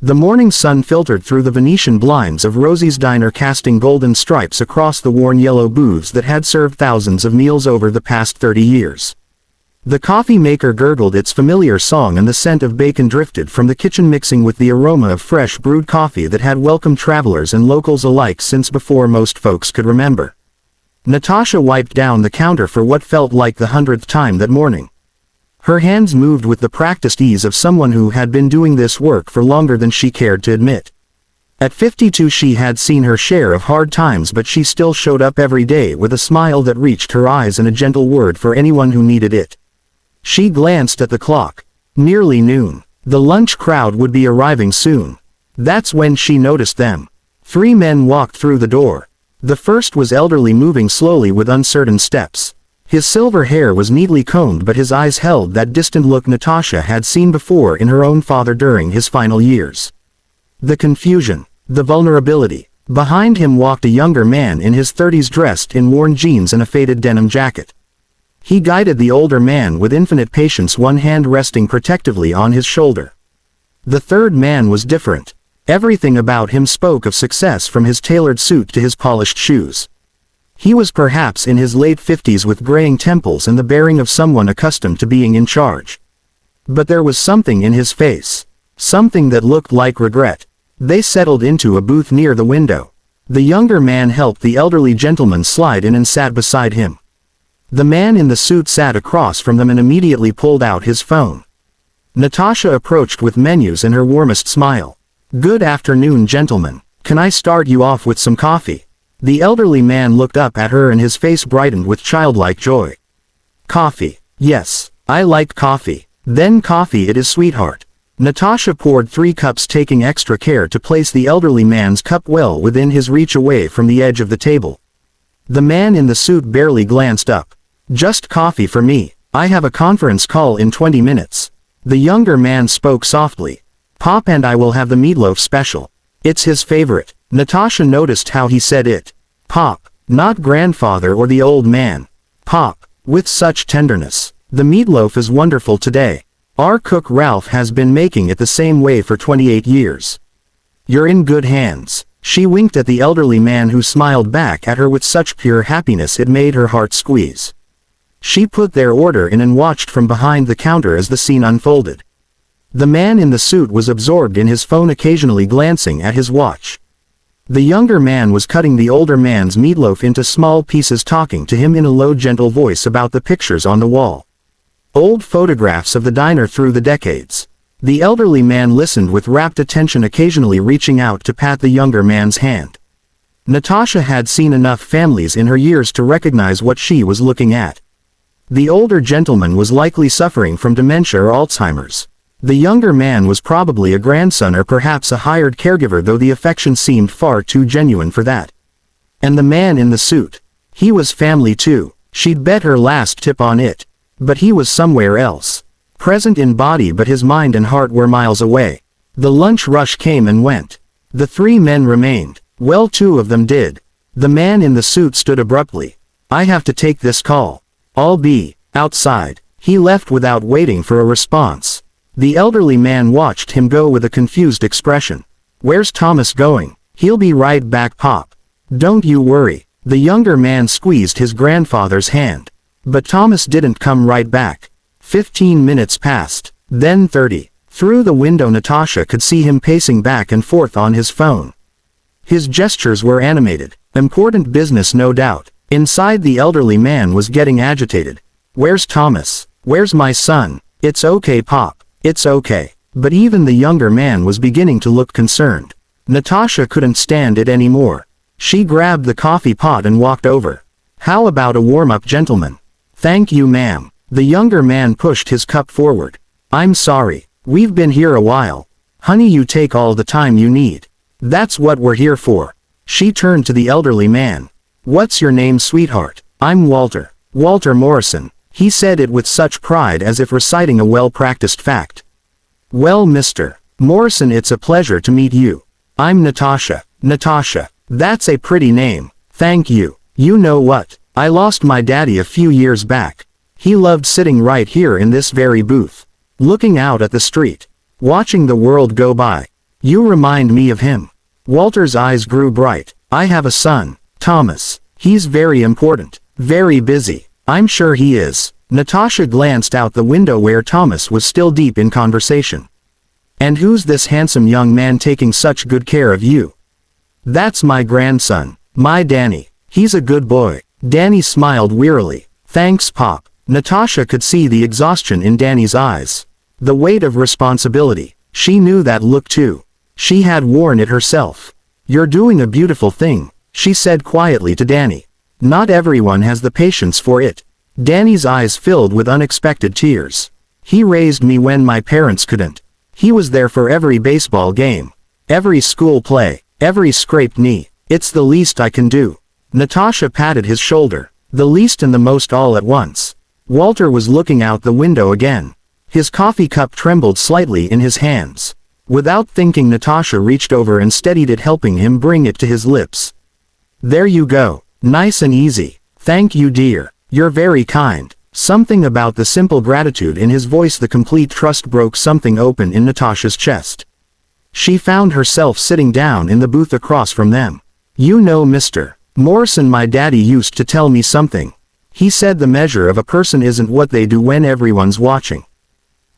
The morning sun filtered through the Venetian blinds of Rosie's diner, casting golden stripes across the worn yellow booths that had served thousands of meals over the past 30 years. The coffee maker gurgled its familiar song, and the scent of bacon drifted from the kitchen, mixing with the aroma of fresh brewed coffee that had welcomed travelers and locals alike since before most folks could remember. Natasha wiped down the counter for what felt like the 100th time that morning. Her hands moved with the practiced ease of someone who had been doing this work for longer than she cared to admit. At 52 she had seen her share of hard times, but she still showed up every day with a smile that reached her eyes and a gentle word for anyone who needed it. She glanced at the clock. Nearly noon. The lunch crowd would be arriving soon. That's when she noticed them. 3 men walked through the door. The first was elderly, moving slowly with uncertain steps. His silver hair was neatly combed, but his eyes held that distant look Natasha had seen before in her own father during his final years. The confusion. The vulnerability. Behind him walked a younger man in his 30s, dressed in worn jeans and a faded denim jacket. He guided the older man with infinite patience, one hand resting protectively on his shoulder. The third man was different. Everything about him spoke of success, from his tailored suit to his polished shoes. He was perhaps in his late 50s, with graying temples and the bearing of someone accustomed to being in charge. But there was something in his face. Something that looked like regret. They settled into a booth near the window. The younger man helped the elderly gentleman slide in and sat beside him. The man in the suit sat across from them and immediately pulled out his phone. Natasha approached with menus and her warmest smile. "Good afternoon, gentlemen. Can I start you off with some coffee?" The elderly man looked up at her and his face brightened with childlike joy. "Coffee. Yes, I like coffee." "Then coffee it is, sweetheart." Natasha poured 3 cups, taking extra care to place the elderly man's cup well within his reach, away from the edge of the table. The man in the suit barely glanced up. "Just coffee for me. I have a conference call in 20 minutes. The younger man spoke softly. "Pop and I will have the meatloaf special. It's his favorite." Natasha noticed how he said it. Pop, not grandfather or the old man. Pop, with such tenderness. "The meatloaf is wonderful today. Our cook Ralph has been making it the same way for 28 years. You're in good hands." She winked at the elderly man, who smiled back at her with such pure happiness it made her heart squeeze. She put their order in and watched from behind the counter as the scene unfolded. The man in the suit was absorbed in his phone, occasionally glancing at his watch. The younger man was cutting the older man's meatloaf into small pieces, talking to him in a low, gentle voice about the pictures on the wall. Old photographs of the diner through the decades. The elderly man listened with rapt attention, occasionally reaching out to pat the younger man's hand. Natasha had seen enough families in her years to recognize what she was looking at. The older gentleman was likely suffering from dementia or Alzheimer's. The younger man was probably a grandson or perhaps a hired caregiver, though the affection seemed far too genuine for that. And the man in the suit. He was family too. She'd bet her last tip on it. But he was somewhere else. Present in body, but his mind and heart were miles away. The lunch rush came and went. The 3 men remained. Well, 2 of them did. The man in the suit stood abruptly. "I have to take this call. I'll be outside." He left without waiting for a response. The elderly man watched him go with a confused expression. "Where's Thomas going?" "He'll be right back, Pop. Don't you worry." The younger man squeezed his grandfather's hand. But Thomas didn't come right back. 15 minutes passed, then 30. Through the window Natasha could see him pacing back and forth on his phone. His gestures were animated. Important business, no doubt. Inside, the elderly man was getting agitated. "Where's Thomas? Where's my son?" "It's okay, Pop. It's okay." But even the younger man was beginning to look concerned. Natasha couldn't stand it anymore. She grabbed the coffee pot and walked over. "How about a warm-up, gentlemen?" "Thank you, ma'am." The younger man pushed his cup forward. "I'm sorry. We've been here a while. Honey, you take all the time you need. That's what we're here for." She turned to the elderly man. "What's your name, sweetheart?" "I'm Walter. Walter Morrison." He said it with such pride, as if reciting a well-practiced fact. "Well, Mr. Morrison, it's a pleasure to meet you. I'm Natasha." "Natasha. That's a pretty name. Thank you. You know what? I lost my daddy a few years back. He loved sitting right here in this very booth, looking out at the street, watching the world go by. You remind me of him. Walter's eyes grew bright. I have a son, Thomas. He's very important. Very busy. I'm sure he is. Natasha glanced out the window where Thomas was still deep in conversation. And who's this handsome young man taking such good care of you? That's my grandson. My Danny. He's a good boy. Danny smiled wearily. Thanks, Pop. Natasha could see the exhaustion in Danny's eyes. The weight of responsibility. She knew that look too. She had worn it herself. You're doing a beautiful thing, she said quietly to Danny. Not everyone has the patience for it. Danny's eyes filled with unexpected tears. He raised me when my parents couldn't. He was there for every baseball game, every school play, every scraped knee. It's the least I can do. Natasha patted his shoulder. The least and the most all at once. Walter was looking out the window again. His coffee cup trembled slightly in his hands. Without thinking, Natasha reached over and steadied it, helping him bring it to his lips. There you go. Nice and easy. Thank you, dear. You're very kind. Something about the simple gratitude in his voice, the complete trust, broke something open in Natasha's chest. She found herself sitting down in the booth across from them. You know, Mr. Morrison, my daddy used to tell me something. He said the measure of a person isn't what they do when everyone's watching.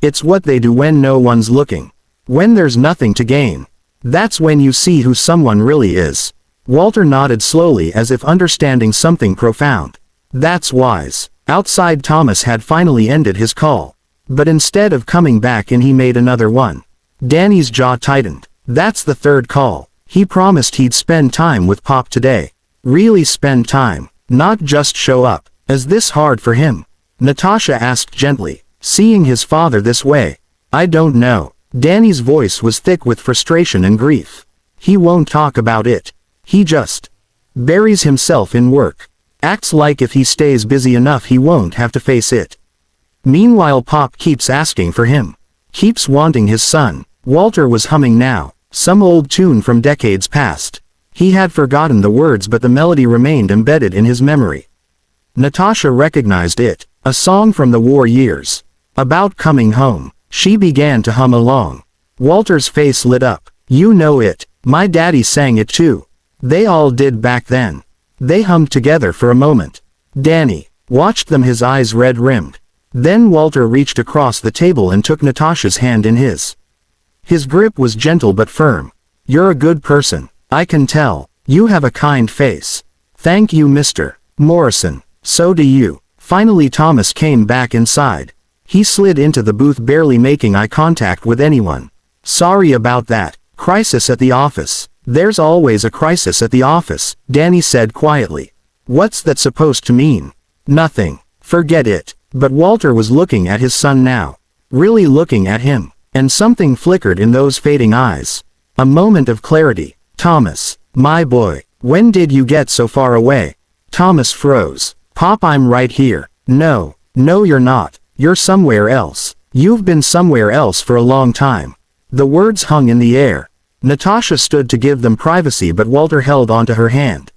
It's what they do when no one's looking. When there's nothing to gain. That's when you see who someone really is. Walter nodded slowly as if understanding something profound. That's wise. Outside, Thomas had finally ended his call. But instead of coming back in, he made another one. Danny's jaw tightened. That's the third call. He promised he'd spend time with Pop today. Really spend time. Not just show up. Is this hard for him? Natasha asked gently, seeing his father this way. I don't know. Danny's voice was thick with frustration and grief. He won't talk about it. He just buries himself in work. Acts like if he stays busy enough he won't have to face it. Meanwhile, Pop keeps asking for him. Keeps wanting his son. Walter was humming now, some old tune from decades past. He had forgotten the words, but the melody remained embedded in his memory. Natasha recognized it, a song from the war years. About coming home. She began to hum along. Walter's face lit up. You know it. My daddy sang it too. They all did back then. They hummed together for a moment. Danny watched them, his eyes red-rimmed. Then Walter reached across the table and took Natasha's hand in his. His grip was gentle but firm. You're a good person. I can tell. You have a kind face. Thank you, Mr. Morrison. So do you. Finally, Thomas came back inside. He slid into the booth, barely making eye contact with anyone. Sorry about that. Crisis at the office. There's always a crisis at the office, Danny said quietly. What's that supposed to mean? Nothing. Forget it. But Walter was looking at his son now. Really looking at him. And something flickered in those fading eyes. A moment of clarity. Thomas, my boy, when did you get so far away? Thomas froze. Pop, I'm right here. No, you're not. You're somewhere else. You've been somewhere else for a long time. The words hung in the air. Natasha stood to give them privacy, but Walter held onto her hand.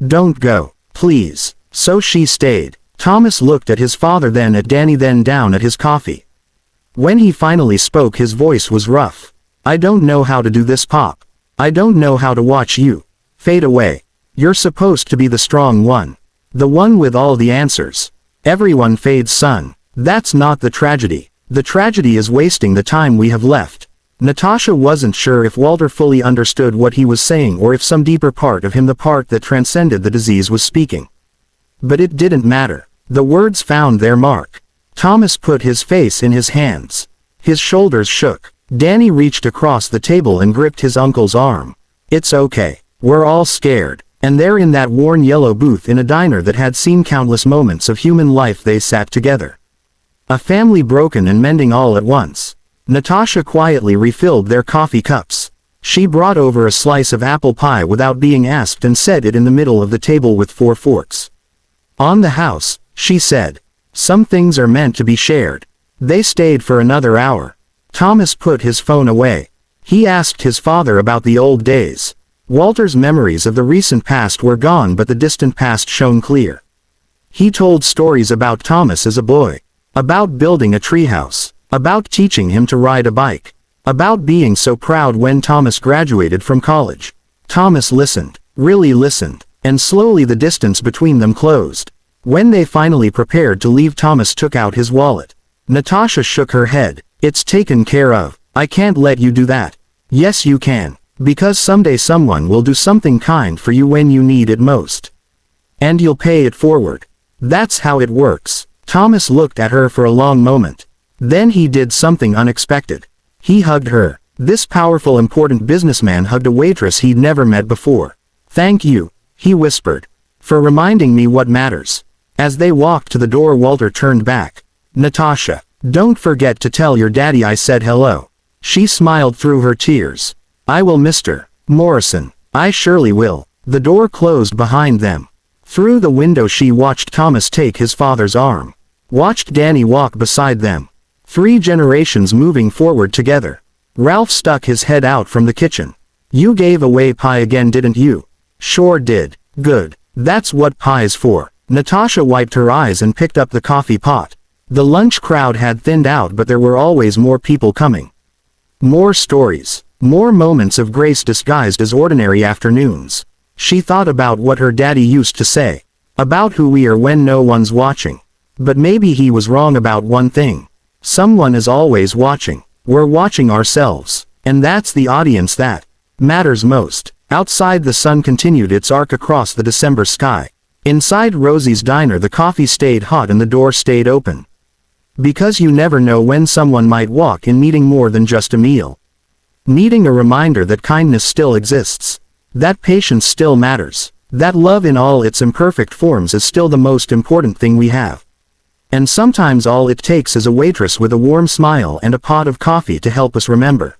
Don't go, please. So she stayed. Thomas looked at his father, then at Danny, then down at his coffee. When he finally spoke, his voice was rough. I don't know how to do this, Pop. I don't know how to watch you fade away. You're supposed to be the strong one. The one with all the answers. Everyone fades, son. That's not the tragedy. The tragedy is wasting the time we have left. Natasha wasn't sure if Walter fully understood what he was saying, or if some deeper part of him, the part that transcended the disease, was speaking. But it didn't matter. The words found their mark. Thomas put his face in his hands. His shoulders shook. Danny reached across the table and gripped his uncle's arm. It's okay. We're all scared. And there, in that worn yellow booth in a diner that had seen countless moments of human life, they sat together. A family broken and mending all at once. Natasha quietly refilled their coffee cups. She brought over a slice of apple pie without being asked and set it in the middle of the table with 4 forks. On the house, she said. Some things are meant to be shared. They stayed for another hour. Thomas put his phone away. He asked his father about the old days. Walter's memories of the recent past were gone, but the distant past shone clear. He told stories about Thomas as a boy. About building a treehouse. About teaching him to ride a bike. About being so proud when Thomas graduated from college. Thomas listened, really listened, and slowly the distance between them closed. When they finally prepared to leave, Thomas took out his wallet. Natasha shook her head. It's taken care of. I can't let you do that. Yes you can. Because someday someone will do something kind for you when you need it most. And you'll pay it forward. That's how it works. Thomas looked at her for a long moment. Then he did something unexpected. He hugged her. This powerful, important businessman hugged a waitress he'd never met before. Thank you, he whispered, for reminding me what matters. As they walked to the door, Walter turned back. Natasha, don't forget to tell your daddy I said hello. She smiled through her tears. I will, Mr. Morrison. I surely will. The door closed behind them. Through the window she watched Thomas take his father's arm. Watched Danny walk beside them. 3 generations moving forward together. Ralph stuck his head out from the kitchen. You gave away pie again, didn't you? Sure did. Good. That's what pie's for. Natasha wiped her eyes and picked up the coffee pot. The lunch crowd had thinned out, but there were always more people coming. More stories. More moments of grace disguised as ordinary afternoons. She thought about what her daddy used to say. About who we are when no one's watching. But maybe he was wrong about one thing. Someone is always watching. We're watching ourselves. And that's the audience that matters most. Outside, the sun continued its arc across the December sky. Inside Rosie's diner, the coffee stayed hot and the door stayed open. Because you never know when someone might walk in needing more than just a meal. Needing a reminder that kindness still exists. That patience still matters. That love in all its imperfect forms is still the most important thing we have. And sometimes all it takes is a waitress with a warm smile and a pot of coffee to help us remember.